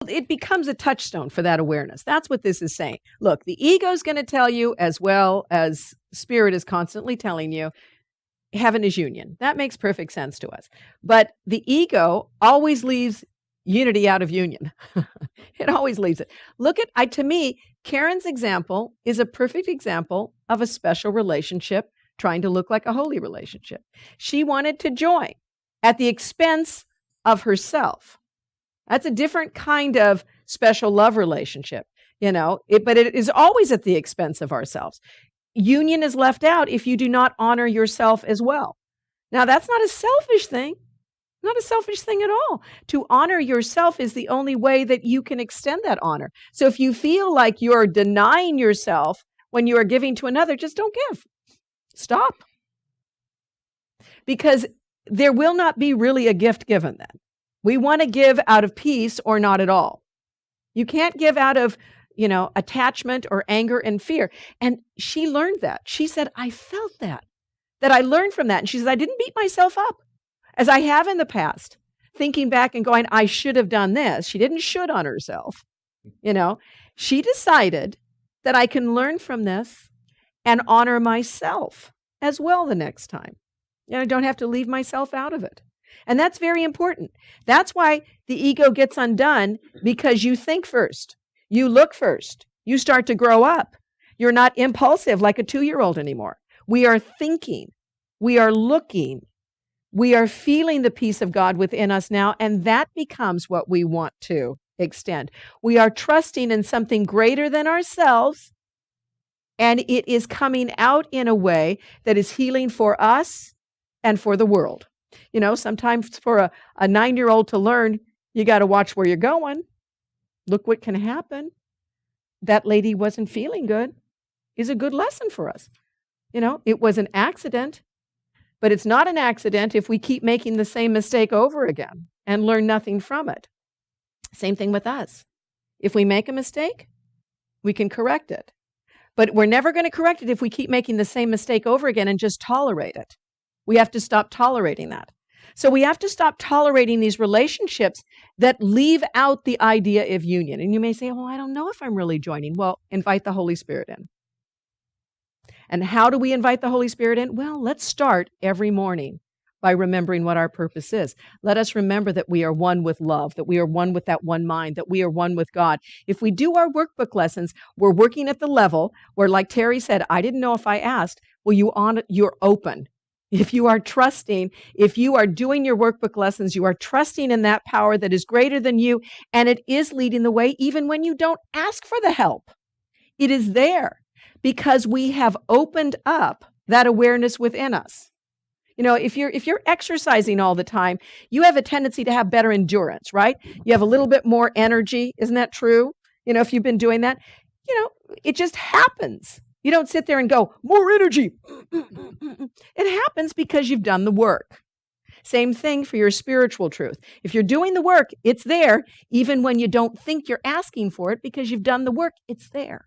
It becomes a touchstone for that awareness. That's what this is saying. Look, the ego is going to tell you, as well as spirit is constantly telling you, heaven is union. That makes perfect sense to us. But the ego always leaves unity out of union. It always leaves it. Look at, to me, Karen's example is a perfect example of a special relationship trying to look like a holy relationship. She wanted to join at the expense of herself. That's a different kind of special love relationship, but it is always at the expense of ourselves. Union is left out if you do not honor yourself as well. Now, that's not a selfish thing. Not a selfish thing at all. To honor yourself is the only way that you can extend that honor. So if you feel like you're denying yourself when you are giving to another, just don't give. Stop. Because there will not be really a gift given then. We want to give out of peace or not at all. You can't give out of, attachment or anger and fear. And she learned that. She said, I felt that I learned from that. And she said, I didn't beat myself up as I have in the past, thinking back and going, I should have done this. She didn't should on herself. She decided that I can learn from this and honor myself as well the next time. I don't have to leave myself out of it. And that's very important. That's why the ego gets undone, because you think first. You look first. You start to grow up. You're not impulsive like a 2-year-old anymore. We are thinking. We are looking. We are feeling the peace of God within us now, and that becomes what we want to extend. We are trusting in something greater than ourselves, and it is coming out in a way that is healing for us and for the world. Sometimes for a 9-year-old to learn, you got to watch where you're going. Look what can happen. That lady wasn't feeling good is a good lesson for us. It was an accident, but it's not an accident if we keep making the same mistake over again and learn nothing from it. Same thing with us. If we make a mistake, we can correct it. But we're never going to correct it if we keep making the same mistake over again and just tolerate it. We have to stop tolerating that. So we have to stop tolerating these relationships that leave out the idea of union. And you may say, well, I don't know if I'm really joining. Well, invite the Holy Spirit in. And how do we invite the Holy Spirit in? Well, let's start every morning by remembering what our purpose is. Let us remember that we are one with love, that we are one with that one mind, that we are one with God. If we do our workbook lessons, we're working at the level where, like Terry said, I didn't know if I asked. Well, you're open. If you are trusting, if you are doing your workbook lessons, you are trusting in that power that is greater than you, and it is leading the way even when you don't ask for the help. It is there because we have opened up that awareness within us. If you're exercising all the time, you have a tendency to have better endurance, right? You have a little bit more energy. Isn't that true? If you've been doing that, it just happens. You don't sit there and go, more energy. It happens because you've done the work. Same thing for your spiritual truth. If you're doing the work, it's there, even when you don't think you're asking for it, because you've done the work, it's there.